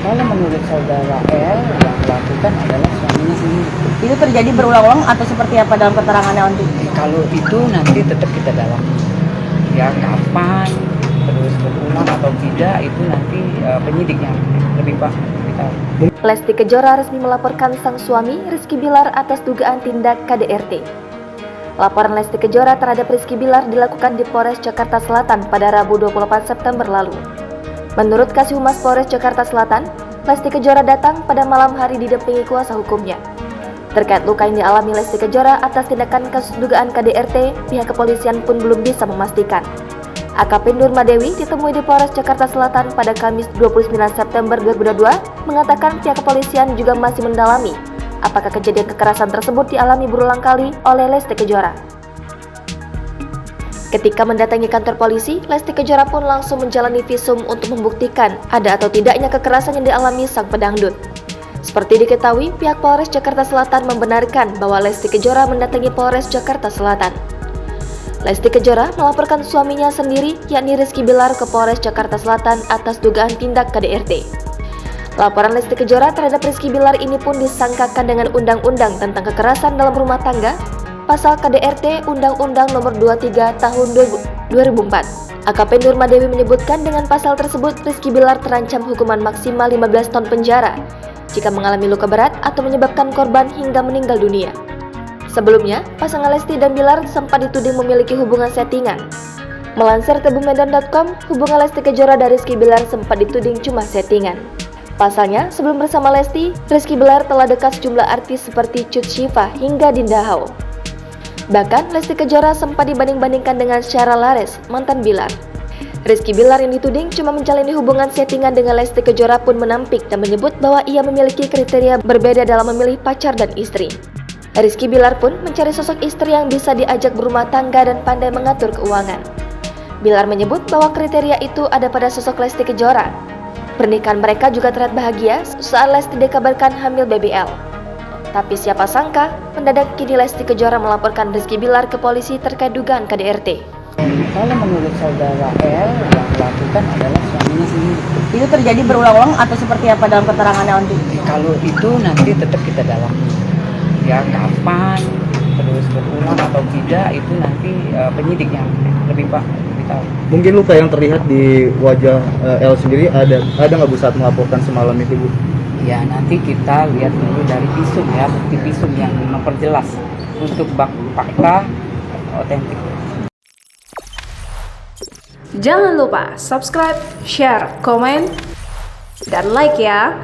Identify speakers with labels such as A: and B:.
A: Kalau menurut saudara L, yang melakukan adalah suaminya sendiri. Itu terjadi berulang-ulang atau seperti apa dalam keterangannya nanti?
B: Kalau itu nanti tetap kita dalam. Ya kapan, terus berulang atau tidak, itu nanti penyidik yang lebih tahu.
C: Lesti Kejora resmi melaporkan sang suami Rizky Bilar atas dugaan tindak KDRT. Laporan Lesti Kejora terhadap Rizky Bilar dilakukan di Polres Jakarta Selatan pada Rabu 28 September lalu. Menurut Kasih Humas Polres Jakarta Selatan, Lesti Kejora datang pada malam hari didampingi kuasa hukumnya. Terkait luka yang dialami Lesti Kejora atas tindakan kasus dugaan KDRT, pihak kepolisian pun belum bisa memastikan. AKP Nurmadewi ditemui di Polres Jakarta Selatan pada Kamis 29 September 2022 mengatakan pihak kepolisian juga masih mendalami apakah kejadian kekerasan tersebut dialami berulang kali oleh Lesti Kejora. Ketika mendatangi kantor polisi, Lesti Kejora pun langsung menjalani visum untuk membuktikan ada atau tidaknya kekerasan yang dialami sang pedangdut. Seperti diketahui, pihak Polres Jakarta Selatan membenarkan bahwa Lesti Kejora mendatangi Polres Jakarta Selatan. Lesti Kejora melaporkan suaminya sendiri, yakni Rizky Bilar, ke Polres Jakarta Selatan atas dugaan tindak KDRT. Laporan Lesti Kejora terhadap Rizky Bilar ini pun disangkakan dengan Undang-Undang tentang Kekerasan dalam Rumah Tangga, Pasal KDRT Undang-Undang Nomor 23 Tahun 2004. AKP Nurmadewi menyebutkan dengan pasal tersebut Rizky Bilar terancam hukuman maksimal 15 tahun penjara jika mengalami luka berat atau menyebabkan korban hingga meninggal dunia. Sebelumnya, pasangan Lesti dan Bilar sempat dituding memiliki hubungan settingan. Melansir tebumedan.com, hubungan Lesti Kejora dan Rizky Bilar sempat dituding cuma settingan. Pasalnya, sebelum bersama Lesti, Rizky Bilar telah dekat sejumlah artis seperti Cut Syifa hingga Dinda Hao. Bahkan, Lesti Kejora sempat dibanding-bandingkan dengan Syara Lares, mantan Bilar. Rizky Bilar yang dituding cuma menjalani hubungan settingan dengan Lesti Kejora pun menampik dan menyebut bahwa ia memiliki kriteria berbeda dalam memilih pacar dan istri. Rizky Bilar pun mencari sosok istri yang bisa diajak berumah tangga dan pandai mengatur keuangan. Bilar menyebut bahwa kriteria itu ada pada sosok Lesti Kejora. Pernikahan mereka juga terlihat bahagia saat Lesti dikabarkan hamil BBL. Tapi siapa sangka, mendadak kini Lesti Kejora melaporkan Rizky Bilar ke polisi terkait dugaan KDRT.
A: Kalau menurut saudara L, yang melakukan adalah suaminya sendiri. Itu terjadi berulang-ulang atau seperti apa dalam keterangannya nanti?
B: Kalau itu nanti tetap kita dalam. Ya kapan, terus berulang atau tidak, itu nanti penyidik yang lebih tahu.
D: Mungkin luka yang terlihat di wajah L sendiri ada nggak Bu saat melaporkan semalam itu Bu?
B: Ya nanti kita lihat dulu dari visum ya, bukti visum yang memperjelas untuk fakta otentik.
E: Jangan lupa subscribe, share, komen, dan like ya.